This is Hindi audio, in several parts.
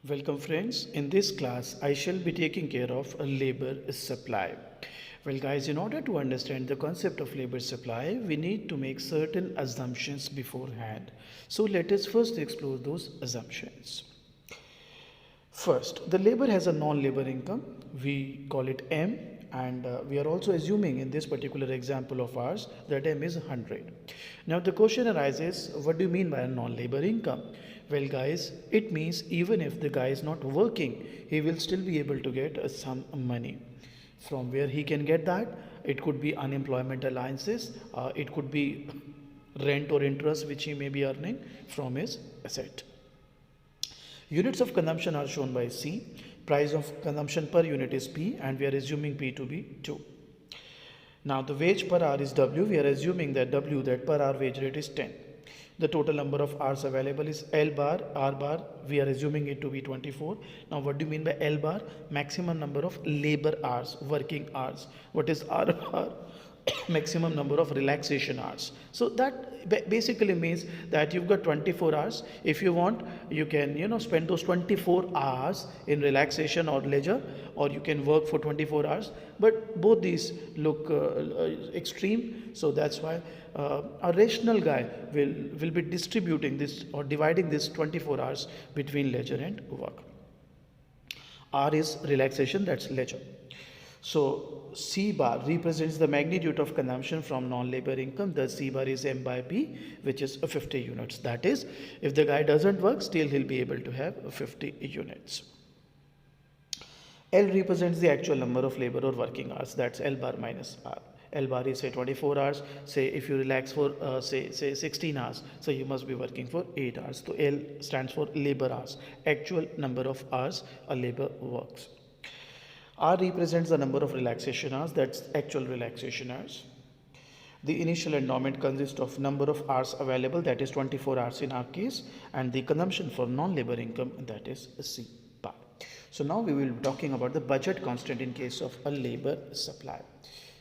Welcome friends. In this class, I shall be taking care of a labor supply. Well guys, in order to understand the concept of labor supply, we need to make certain assumptions beforehand. So let us first explore those assumptions. First, the labor has a non-labor income. We call it M, and we are also assuming in this particular example of ours that M is 100. Now the question arises, what do you mean by a non-labor income? Well guys, it means even if the guy is not working, he will still be able to get some money. From where he can get that? It could be unemployment allowances, it could be rent or interest which he may be earning from his asset. Units of consumption are shown by C. Price of consumption per unit is P, and we are assuming P to be 2. Now the wage per hour is W. We are assuming that W, that per hour wage rate, is 10. The total number of hours available is L bar. R bar, we are assuming it to be 24. Now what do you mean by L bar? Maximum number of labor hours, working hours. What is R bar? Maximum number of relaxation hours. So that basically means that you've got 24 hours. If you want, you can spend those 24 hours in relaxation or leisure, or you can work for 24 hours, but both these look extreme. So that's why a rational guy will be distributing this or dividing this 24 hours between leisure and work. R is relaxation, that's leisure. So C bar represents the magnitude of consumption from non-labor income. The C bar is M by P, which is 50 units. That is, if the guy doesn't work, still he'll be able to have 50 units. L represents the actual number of labor or working hours. That's L bar minus R. L bar is say 24 hours. Say if you relax for say 16 hours, so you must be working for 8 hours. So L stands for labor hours, actual number of hours a labor works. R represents the number of relaxation hours, that's actual relaxation hours. The initial endowment consists of number of hours available, that is 24 hours in our case, and the consumption for non-labor income, that is C bar. So now we will be talking about the budget constant in case of a labor supply.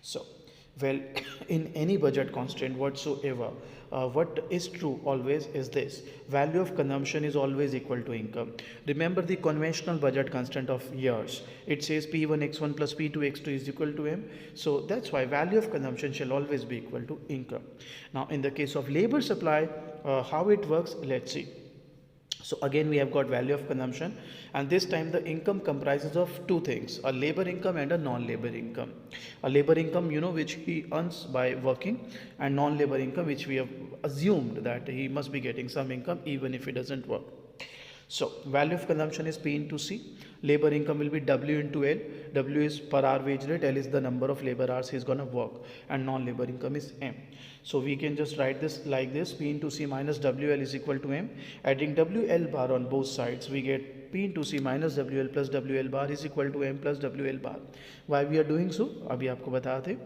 So, well, in any budget constant whatsoever, what is true always is this: value of consumption is always equal to income. Remember the conventional budget constant of years, it says P1 x1 plus P2 x2 is equal to M. So that's why value of consumption shall always be equal to income. Now in the case of labor supply, how it works, let's see. So again we have got value of consumption, and this time the income comprises of two things: a labor income and a non-labor income. A labor income, which he earns by working, and non-labor income which we have assumed that he must be getting some income even if he doesn't work. So value of consumption is P into C. Labor income will be W into L. W is per hour wage rate, L is the number of labor hours he's gonna work, and non-labor income is M. So we can just write this like this: P into C minus WL is equal to M. Adding WL bar on both sides, we get P into C minus WL plus WL bar is equal to M plus WL bar. Why we are doing so? अभी आपको बताते.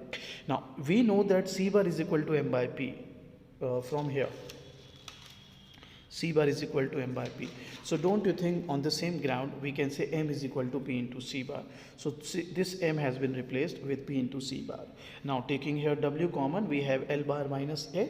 Now we know that C bar is equal to M by P from here. C bar is equal to M by P. So don't you think on the same ground we can say M is equal to P into C bar. So this M has been replaced with P into C bar. Now taking here W common, we have L bar minus L,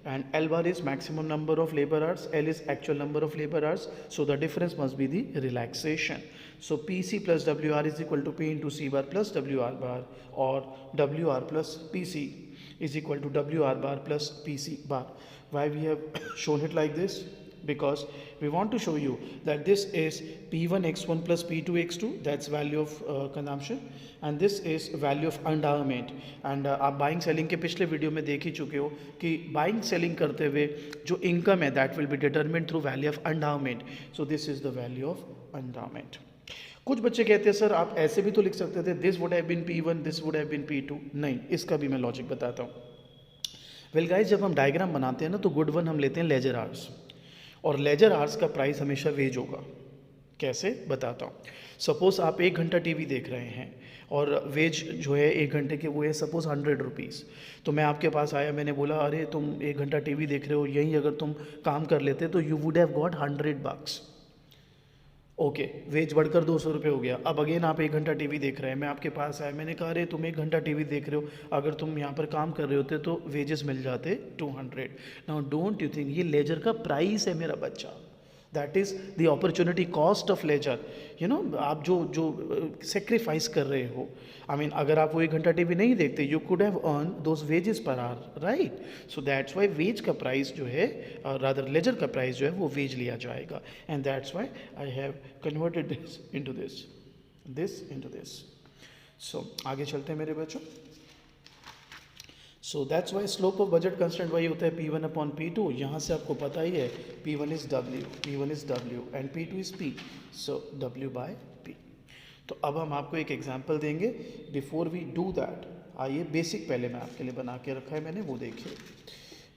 and L bar is maximum number of labor hours, L is actual number of labor hours, so the difference must be the relaxation. So PC plus WR is equal to P into C bar plus WR bar, or WR plus PC is equal to WR bar plus PC bar. Why we have shown it like this? Because we want to show you that this is P1 x1 plus P2 x2, that's value of consumption, and this is value of endowment. And आप बाइंग सेलिंग के पिछले वीडियो में देख ही चुके हो कि बाइंग सेलिंग करते हुए जो इनकम है that will be determined through value of endowment. So this is the value of endowment. कुछ बच्चे कहते हैं सर आप ऐसे भी तो लिख सकते थे, this would have been P1, this would have been P2. नहीं, इसका भी मैं लॉजिक बताता हूँ. वेल गाइस, जब हम डायग्राम बनाते हैं ना तो गुड वन हम लेते हैं लेजर आवर्स, और लेजर आवर्स का प्राइस हमेशा वेज होगा. कैसे बताता हूँ. सपोज आप 1 घंटा टीवी देख रहे हैं और वेज जो है 1 घंटे के वो है सपोज 100 रुपीज़. तो मैं आपके पास आया, मैंने बोला अरे तुम 1 घंटा टीवी देख रहे हो, यहीं अगर तुम काम कर लेते तो you would have got 100 bucks. Okay, wage बढ़कर 200 रुपये हो गया. अब अगेन आप 1 घंटा टीवी देख रहे हैं, मैं आपके पास आया, मैंने कहा अरे तुम 1 घंटा टीवी देख रहे हो, अगर तुम यहाँ पर काम कर रहे होते तो वेजेस मिल जाते 200. नाउ डोंट यू थिंक ये लेजर का प्राइस है मेरा बच्चा. That is the opportunity cost of leisure. आप जो जो सेक्रीफाइस कर रहे हो, आई मीन अगर आप वो 1 घंटा टीवी नहीं देखते, you could have earn those wages per hour, right? So that's why wage का प्राइस जो है, रादर लेजर का प्राइस जो है वो वेज लिया जाएगा, and that's why I have converted this into this. So आगे चलते हैं मेरे बच्चों। So that's why slope of budget constant वही होता है P1 अपॉन P2। यहाँ से आपको पता ही है P1 is W and P2 is P, सो W बाय P। तो अब हम आपको एक एग्जांपल देंगे। बिफोर वी डू दैट, आइए बेसिक पहले मैं आपके लिए बना के रखा है मैंने, वो देखिए।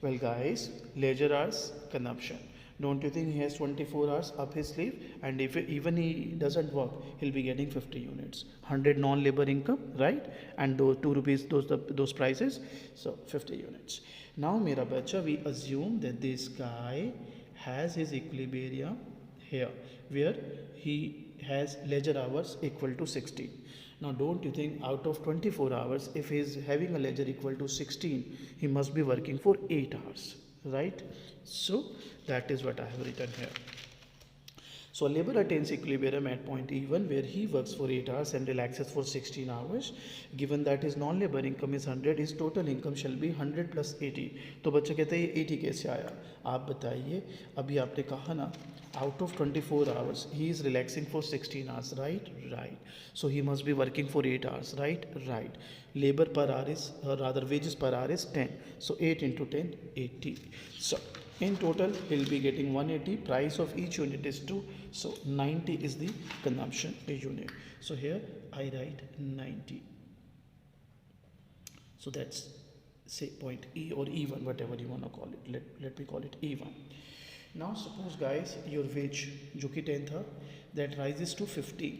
Well guys, leisure hours consumption, don't you think he has 24 hours up his sleeve, and if even he doesn't work, he'll be getting 50 units, 100 non-labor income, right? And those 2 rupees, those prices, so 50 units. Now mera bacha, we assume that this guy has his equilibrium here, where he has leisure hours equal to 16. Now don't you think out of 24 hours, if he is having a leisure equal to 16, he must be working for 8 hours, right? So that is what I have written here. So a labor attains equilibrium at point E1 where he works for 8 hours and relaxes for 16 hours. Given that his non-labor income is 100, his total income shall be 100 plus 80. तो बच्चा कहते हैं ये 80 कैसे आया? आप बताइए। अभी आपने कहा ना, out of 24 hours he is relaxing for 16 hours, right? Right. So he must be working for 8 hours, right? Right. Labor per hour is, rather wages per hour is 10. So 8 into 10, 80. So in total he'll be getting 180. Price of each unit is 2, so 90 is the consumption unit. So here I write 90. So that's, say, point E or E1, whatever you want to call it. Let me call it E1. Now suppose guys your wage जो कि 10 था, that rises to 50.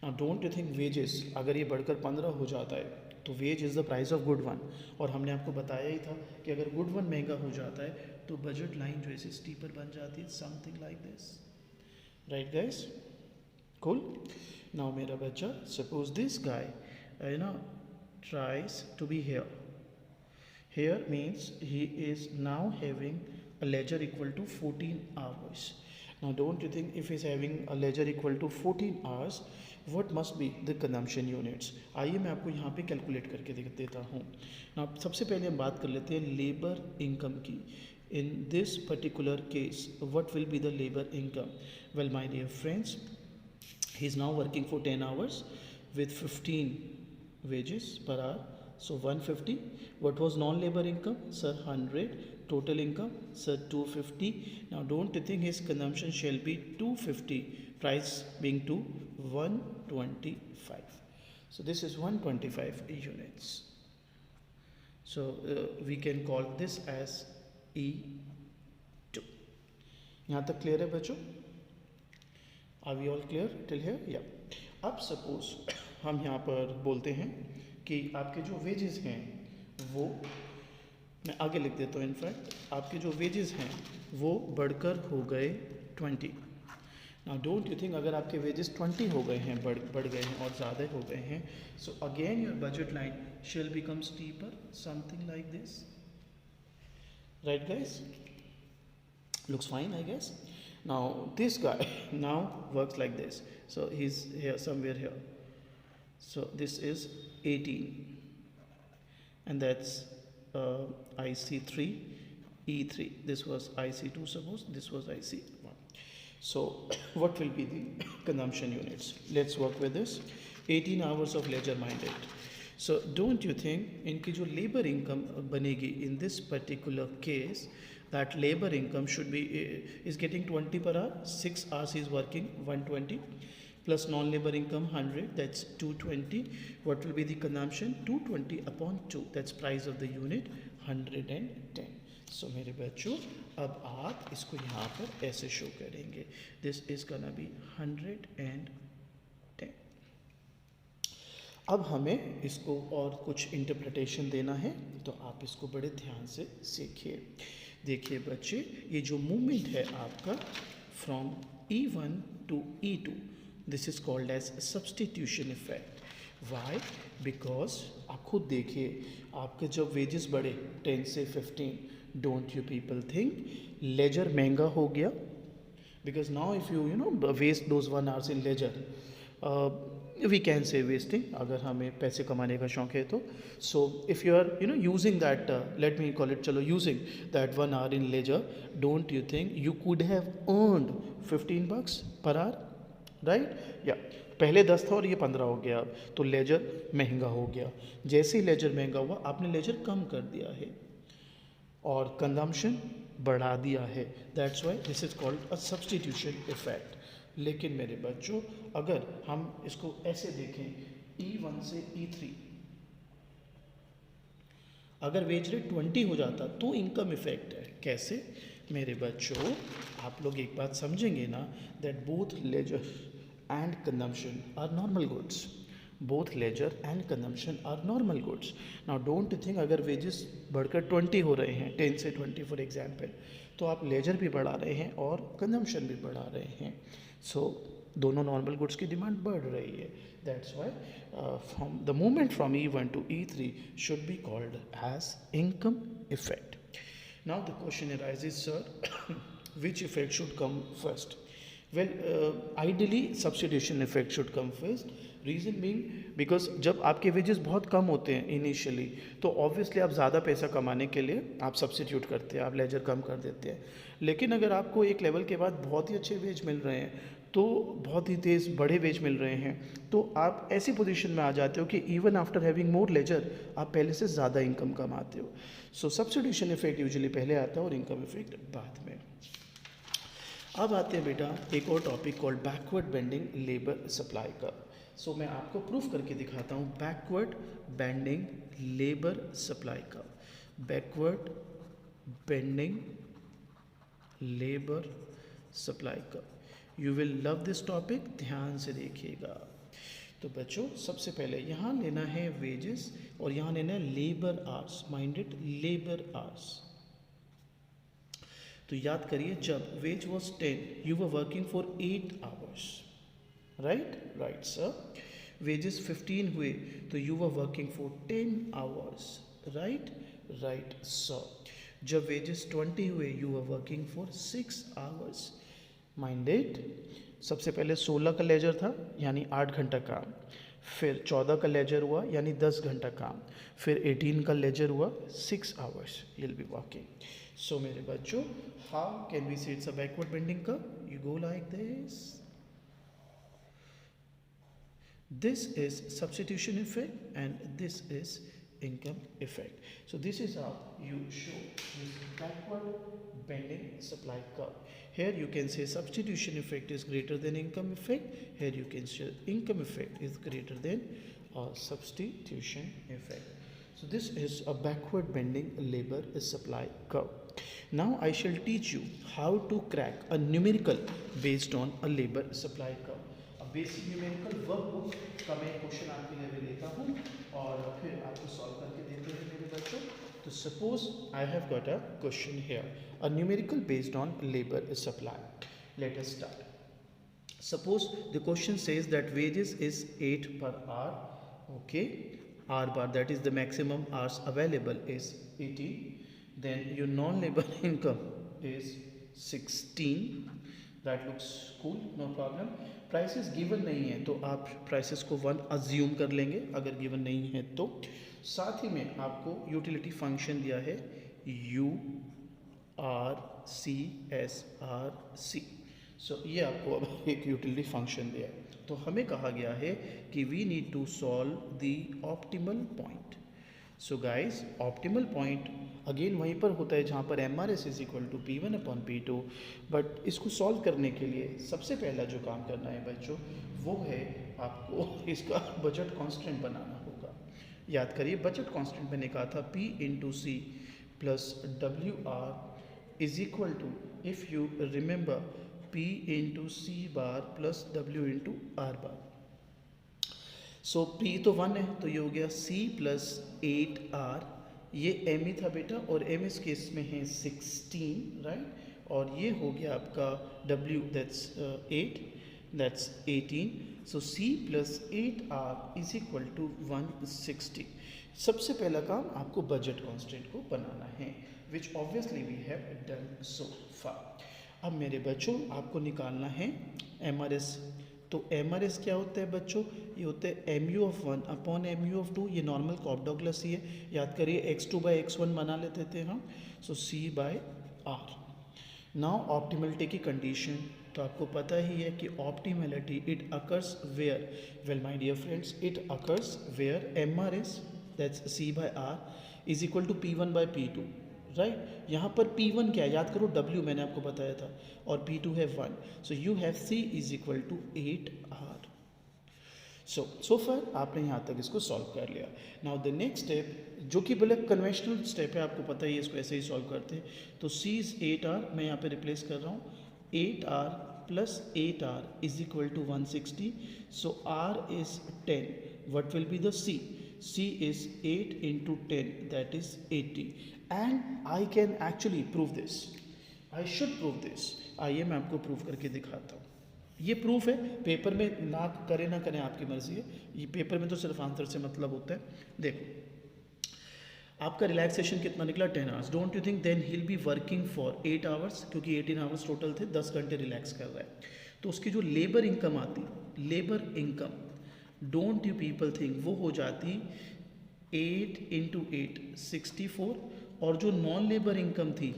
Now don't you think wages अगर ये बढ़कर 15 हो जाता है तो wage is the price of good one, और हमने आपको बताया ही था कि अगर गुड वन महंगा हो जाता है तो बजट लाइन जो है स्टीपर बन जाती है, something like this, right guys? Cool. Now मेरा बच्चा, suppose this guy tries to be here. Here means he is now having a leisure equal to 14 hours. Now don't you think if he is having a leisure equal to 14 hours, what must be the consumption units? आइए मैं आपको यहाँ पे कैलकुलेट करके देता हूँ ना। सबसे पहले हम बात कर लेते हैं लेबर इनकम की। In this particular case, what will be the labor income? Well, my dear friends, he is now working for 10 hours with 15 wages per hour, so 150. What was non-labor income? Sir, 100. Total income? Sir, 250. Now don't you think his consumption shall be 250, price being 2, 125. So this is 125 units. So we can call this as E2. यहाँ तक क्लियर है बच्चों? Are we all clear till here? Yeah. अब सपोज हम यहाँ पर बोलते हैं कि आपके जो वेजेस हैं वो, मैं आगे लिख देता हूँ, इनफैक्ट आपके जो वेजेस हैं वो बढ़कर हो गए 20. नाउ डोंट यू थिंक अगर आपके वेजेस 20 हो गए हैं, बढ़ गए हैं और ज़्यादा हो गए हैं, so again your budget line shall become steeper, something like this, right guys? Looks fine, I guess. Now this guy now works like this. So he's here, somewhere here. So this is 18, and that's IC3, E3. This was IC2, suppose this was IC1. So what will be the consumption units? Let's work with this. 18 hours of leisure minded. So don't you think इनकी जो labor income बनेगी in this particular case, that labor income should be is getting 20 per hour, 6 hours he is working, 120, plus non-labor income 100, that's 220. What will be the consumption? 220 upon 2, that's price of the unit, 110. So मेरे बच्चों, अब आप इसको यहाँ पर ऐसे शो करेंगे, this is gonna be 110. अब हमें इसको और कुछ इंटरप्रिटेशन देना है, तो आप इसको बड़े ध्यान से सीखिए। देखिए बच्चे, ये जो मूवमेंट है आपका from E1 to E2, this is called as substitution effect. Why? Because आप खुद देखिए, आपके जब वेजेस बढ़े 10 से 15, don't you people think leisure महंगा हो गया? because now if you waste those 1 hours in leisure, we can say wasting, अगर हमें पैसे कमाने का शौक है तो. So if you are using that, let me call it चलो using that 1 hour in leisure, don't you think you could have earned $15 per hour, right? Yeah. पहले 10 था और ये 15 हो गया, तो लेजर महंगा हो गया. जैसे ही लेजर महंगा हुआ आपने लेजर कम कर दिया है और कंजम्पशन बढ़ा दिया है. That's why this is called a substitution effect. लेकिन मेरे बच्चों अगर हम इसको ऐसे देखें E1 से E3, अगर वेज रेट 20 हो जाता तो इनकम इफेक्ट है. कैसे मेरे बच्चों, आप लोग एक बात समझेंगे ना, that both leisure and consumption are normal goods. Both leisure and consumption are normal goods. Now don't think अगर वेजेस बढ़कर 20 हो रहे हैं, 10 से 20 फॉर एग्जाम्पल, तो आप लेजर भी बढ़ा रहे हैं और कंजम्पशन भी बढ़ा रहे हैं. सो दोनों नॉर्मल गुड्स की डिमांड बढ़ रही है. That's why from the movement from E1 to E3 should be called as income effect. Now the question arises, sir, which effect should come first? Well, ideally substitution effect should come first. Reason being because जब आपके वेजेस बहुत कम होते हैं इनिशियली, तो ऑब्वियसली आप ज़्यादा पैसा कमाने के लिए आप सब्सिट्यूट करते हैं, आप लेजर कम कर देते हैं. लेकिन अगर आपको एक लेवल के बाद बहुत ही अच्छे वेज मिल रहे हैं, तो बहुत ही तेज़ बड़े वेज मिल रहे हैं, तो आप ऐसी पोजीशन में आ जाते हो कि even after having more leisure आप पहले से ज़्यादा इनकम कमाते हो. सो सब्सिट्यूशन इफेक्ट यूजुअली पहले आता है और इनकम इफेक्ट बाद में. अब आते हैं बेटा एक और topic called backward bending labour supply का. सो मैं आपको प्रूफ करके दिखाता हूँ बैकवर्ड बेंडिंग लेबर सप्लाई का. बैकवर्ड बेंडिंग लेबर सप्लाई का. You will love this topic, ध्यान से देखिएगा. तो बच्चों सबसे पहले यहाँ लेना है वेजेस और यहाँ लेना है labour hours. Minded labour hours. तो याद करिए, जब wage was 10 you were working for 8 hours, right sir. Wages 15 हुए तो you were working for 10 hours, right sir. जब वेजेस 20 हुए you were working for 6 hours. Minded. सबसे पहले 16 का लेजर था यानी 8 घंटा काम, फिर 14 का लेजर हुआ यानी 10 घंटा काम, फिर 18 का लेजर हुआ 6 hours you will be working. So मेरे बच्चों, how can we see it's a backward bending curve? You go like this. This is substitution effect and this is income effect. So this is how you show this backward bending supply curve. Here you can say substitution effect is greater than income effect. Here you can say income effect is greater than substitution effect. So this is a backward bending labor supply curve. Now I shall teach you how to crack a numerical based on a labor supply curve. Basic numerical workbook का मैं क्वेश्चन आपके लिए लेता हूँ और फिर आपको सॉल्व करके देते हैं मेरे बच्चों. तो suppose I have got a question here, a numerical based on labour supply. Let us start. Suppose the question says that wages is 8 per hour. Okay, R bar, that is the maximum hours available, is 18. Then your non-labor income is 16. That looks cool, no problem. Prices given नहीं है तो आप प्राइसेस को 1 अज्यूम कर लेंगे अगर गिवन नहीं है तो. साथ ही में आपको यूटिलिटी फंक्शन दिया है URCSRC. सो ये आपको अब एक यूटिलिटी फंक्शन दिया है. तो हमें कहा गया है कि we need to solve the optimal point. So guys, optimal point again वहीं पर होता है जहाँ पर MRS is equal to P1/P2. But इसको सॉल्व करने के लिए सबसे पहला जो काम करना है बच्चों वो है आपको इसका बजट कांस्टेंट बनाना होगा. याद करिए, बजट कांस्टेंट मैंने कहा था P into C plus WR is equal to, if you remember, P into C bar plus W into R bar. So P तो 1 है तो ये हो गया C प्लस 8R. ये M ही था बेटा और M इस केस में है 16, राइट. और ये हो गया आपका W, that's 8, that's 18. So C plus 8R is equal to 160. सबसे पहला काम आपको बजट कांस्टेंट को बनाना है, which obviously we have done so far. अब मेरे बच्चों आपको निकालना है MRS। तो MRS क्या होता है बच्चों, ये होता है mu(1) अपॉन mu(2). ये नॉर्मल कॉप-डॉगलस ही है, याद करिए x2/x1 बना लेते थे हम। So C/R। नाउ ऑप्टिमलिटी की कंडीशन, तो आपको पता ही है कि optimality it occurs where, well my dear friends, it occurs where MRS that's C/R is equal to P1/P2, right. यहाँ पर P1 क्या है, याद करो W मैंने आपको बताया था, और P2 है 1। So you have C is equal to 8R। So far आपने यहाँ तक इसको सॉल्व कर लिया। नाउ द नेक्स्ट स्टेप, जो कि बोले कन्वेंशनल स्टेप है, आपको पता ही है, इसको ऐसे ही सॉल्व करते हैं। तो C इज 8R, मैं यहाँ पे रिप्लेस कर रहा हूँ, 8R plus 8R is equal to 160। So R is 10, what will be the C? C is 8 into 10, that is 80, and I can actually prove this. I should prove this. आइए मैं आपको प्रूव करके दिखाता हूँ। ये प्रूफ है, पेपर में ना करें आपकी मर्जी है, ये पेपर में तो सिर्फ आंसर से मतलब होता है। देखो आपका रिलैक्सेशन कितना निकला, 10 hours. Don't you think then he will be working for 8 hours, क्योंकि 18 आवर्स टोटल थे, 10 घंटे रिलैक्स कर रहा है। तो उसकी जो लेबर इनकम आती, labour income, don't you people think, वो हो जाती 8 into 8 64, और जो नॉन लेबर इनकम थी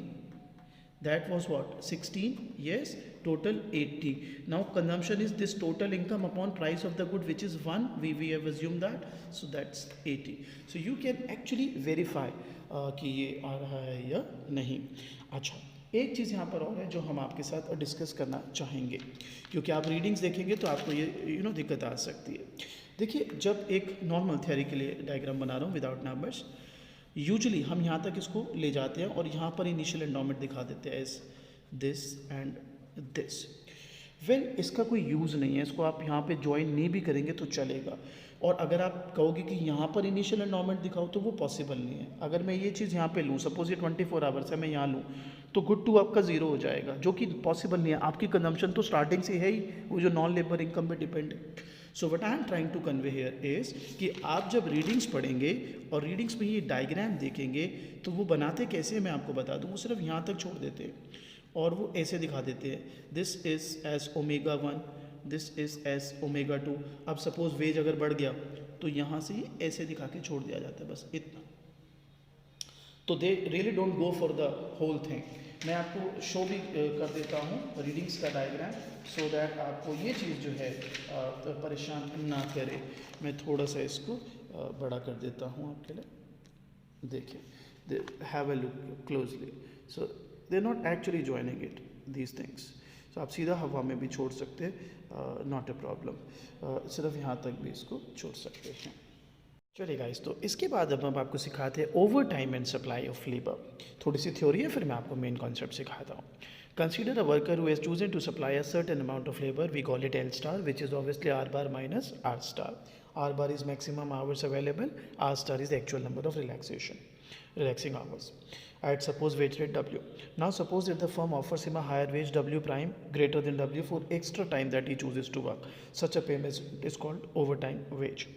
that was what 16, yes, total 80. Now consumption is this total income upon price of the good, which is 1, we have assumed that, so that's 80. So you can actually verify कि ये आ रहा है या नहीं। अच्छा, एक चीज़ यहाँ पर और है जो हम आपके साथ डिस्कस करना चाहेंगे, क्योंकि आप रीडिंग्स देखेंगे तो आपको ये दिक्कत आ सकती है। देखिए, जब एक नॉर्मल थियरी के लिए डायग्राम बना रहा हूँ विदाउट नंबर्स, यूजुअली हम यहाँ तक इसको ले जाते हैं और यहाँ पर इनिशियल एंडोमेंट दिखा देते हैं as this and this. Well, इसका कोई यूज़ नहीं है, इसको आप यहाँ पे ज्वाइन नहीं भी करेंगे तो चलेगा। और अगर आप कहोगे कि यहाँ पर इनिशियल एंडोमेंट दिखाओ तो वो पॉसिबल नहीं है। अगर मैं ये चीज़ यहाँ पे लूँ, सपोज ये 24 आवर्स है, मैं यहाँ लूँ तो गुड टू आपका 0 हो जाएगा, जो कि पॉसिबल नहीं है। आपकी कंजम्पशन तो स्टार्टिंग से है ही, वो जो नॉन लेबर इनकम पे डिपेंड है। So what I am trying to convey here is कि आप जब रीडिंग्स पढ़ेंगे और रीडिंग्स में ये डायग्राम देखेंगे तो वो बनाते कैसे हैं मैं आपको बता दूँ। वो सिर्फ यहाँ तक छोड़ देते हैं और वो ऐसे दिखा देते हैं, this is as ω1, this is as ω2। अब सपोज वेज अगर बढ़ गया तो यहाँ से ही ऐसे दिखा के छोड़ दिया जाता है, बस इतना। तो they really don't go for the whole thing. मैं आपको शो भी कर देता हूँ रीडिंग्स का डायग्राम, सो दैट आपको ये चीज़ जो है परेशान ना करे। मैं थोड़ा सा इसको बड़ा कर देता हूँ आपके लिए। देखिए, have a look closely. So they are not actually joining it these things. सो आप सीधा हवा में भी छोड़ सकते हैं, नॉट ए प्रॉब्लम। सिर्फ यहाँ तक भी इसको छोड़ सकते हैं। चलिए गाइस, तो इसके बाद अब हम आपको सिखाते हैं over time and supply of labour. थोड़ी सी थ्योरी है, फिर मैं आपको मेन कॉन्सेप्ट सिखाता हूँ। Consider a worker who has chosen to supply a certain amount of labor. We call it L star, which is obviously R bar minus R star. R bar is maximum hours available. R star is the actual number of relaxing hours. At suppose wage rate W. Now suppose if the firm offers him a higher wage W prime greater than W for extra time that he chooses to work. Such a payment is called overtime wage.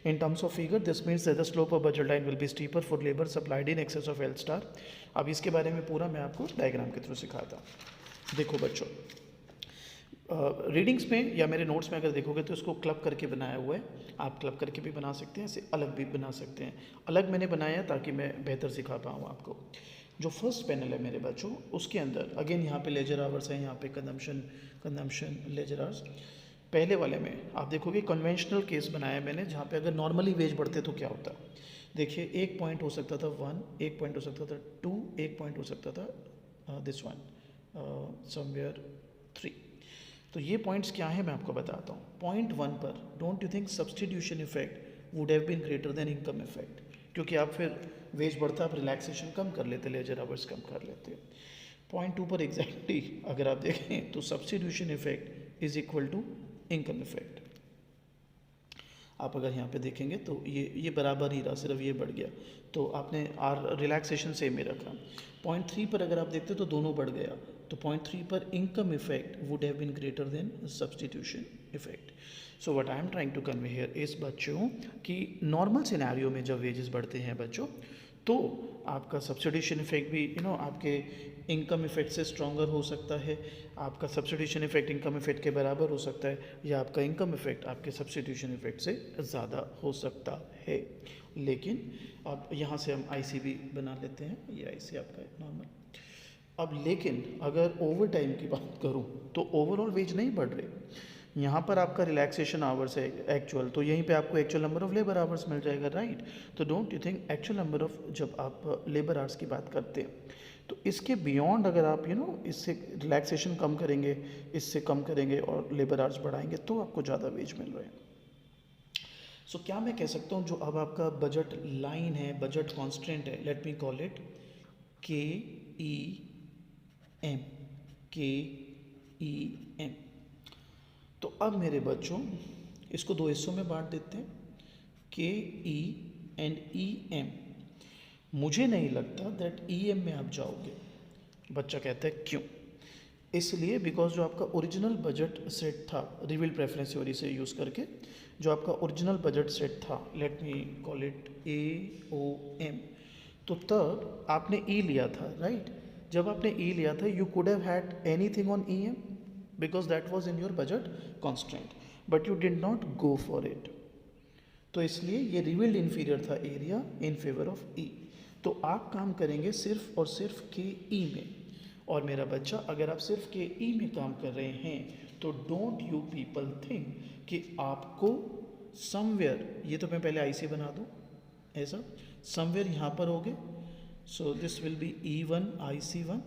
In terms of figure, this means that the slope of budget line will be steeper for labor supplied in excess of L star. अब इसके बारे में पूरा मैं आपको डायग्राम के थ्रू सिखाता हूँ। देखो बच्चों, रीडिंग्स में या मेरे नोट्स में अगर देखोगे तो इसको क्लब करके बनाया हुआ है। आप क्लब करके भी बना सकते हैं, ऐसे अलग भी बना सकते हैं। अलग मैंने बनाया ताकि मैं बेहतर सिखा पाऊँ आपको। जो फर्स्ट पैनल है मेरे बच्चों, उसके अंदर अगेन यहाँ पे लेजर आवर्स हैं, यहाँ पे कंजम्पशन लेजर आवर्स। पहले वाले में आप देखोगे कन्वेंशनल केस बनाया मैंने, जहाँ पे अगर नॉर्मली वेज बढ़ते तो क्या होता। देखिए, एक पॉइंट हो सकता था 1, एक पॉइंट हो सकता था 2, एक पॉइंट हो सकता था दिस वन समवेयर 3। तो ये पॉइंट्स क्या हैं मैं आपको बताता हूँ। पॉइंट 1 पर don't you think substitution effect would have been greater than income effect, क्योंकि आप फिर वेज बढ़ता आप रिलैक्सेशन कम कर लेते, लेजर आवर्स कम कर लेते। पॉइंट 2 पर एग्जैक्टली अगर आप देखें तो substitution effect is equal to income effect. आप अगर यहाँ पे देखेंगे तो ये बराबर ही रहा, सिर्फ ये बढ़ गया, तो आपने रिलैक्सेशन सेम ही रखा। पॉइंट 3 पर अगर आप देखते तो दोनों बढ़ गया, तो पॉइंट 3 पर income effect would have been greater than substitution effect. So what I am trying to convey here is बच्चों कि नॉर्मल सिनेरियो में जब वेजेस बढ़ते हैं बच्चों, तो आपका सब्स्टिट्यूशन इफेक्ट भी आपके इनकम इफेक्ट से स्ट्रॉन्गर हो सकता है, आपका सब्स्टिट्यूशन इफेक्ट इनकम इफेक्ट के बराबर हो सकता है, या आपका इनकम इफेक्ट आपके सब्स्टिट्यूशन इफेक्ट से ज़्यादा हो सकता है। लेकिन अब यहाँ से हम ICB बना लेते हैं, ये IC आपका है नॉर्मल। अब लेकिन अगर ओवर टाइम की बात करूँ तो ओवरऑल वेज नहीं बढ़ रहे, यहाँ पर आपका रिलैक्सेशन आवर्स है एक्चुअल, तो यहीं पे आपको actual number of labour hours मिल जाएगा, राइट। तो don't you think actual number of, जब आप लेबर आवर्स की बात करते हैं तो इसके बियॉन्ड अगर आप इससे रिलैक्सेशन कम करेंगे, इससे कम करेंगे और लेबर आवर्स बढ़ाएंगे तो आपको ज़्यादा वेज मिल रहे हैं। सो क्या मैं कह सकता हूँ जो अब आपका बजट लाइन है, बजट कॉन्स्टेंट है, let me call it KEM, KEM। तो अब मेरे बच्चों इसको दो हिस्सों में बांट देते हैं, KE एंड EM। मुझे नहीं लगता दैट EM में आप जाओगे। बच्चा कहता है क्यों? इसलिए बिकॉज जो आपका ओरिजिनल बजट सेट था रिवील प्रेफरेंस थ्योरी से यूज़ करके, जो आपका ओरिजिनल बजट सेट था, let me call it AOM, तो तब आपने E लिया था, राइट। जब आपने E लिया था you could have had anything on EM because that was in your budget constant, but you did not go for it. तो इसलिए ये रिवील्ड इन्फीरियर था area in favour of E। तो आप काम करेंगे सिर्फ और सिर्फ KE में। और मेरा बच्चा अगर आप सिर्फ KE में काम कर रहे हैं तो डोंट यू पीपल थिंक कि आपको समवेयर, ये तो मैं पहले IC बना दूँ ऐसा, समवेयर यहाँ पर होगे, so this will be E1 IC1।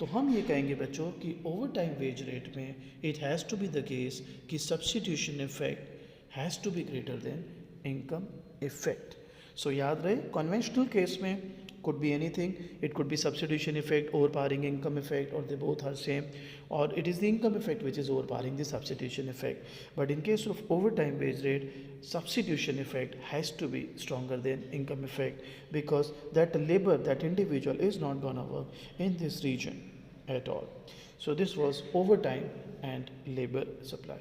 तो हम ये कहेंगे बच्चों कि ओवर टाइम वेज रेट में it has to be the case कि substitution effect has to be greater than income effect. So याद रहे, कन्वेंशनल केस में could be anything, it could be substitution effect overpowering income effect, or they both are same, or it is the income effect which is overpowering the substitution effect. But in case of overtime wage rate, substitution effect has to be stronger than income effect, because that labor, that individual is not gonna work in this region at all. So this was overtime and labor supply.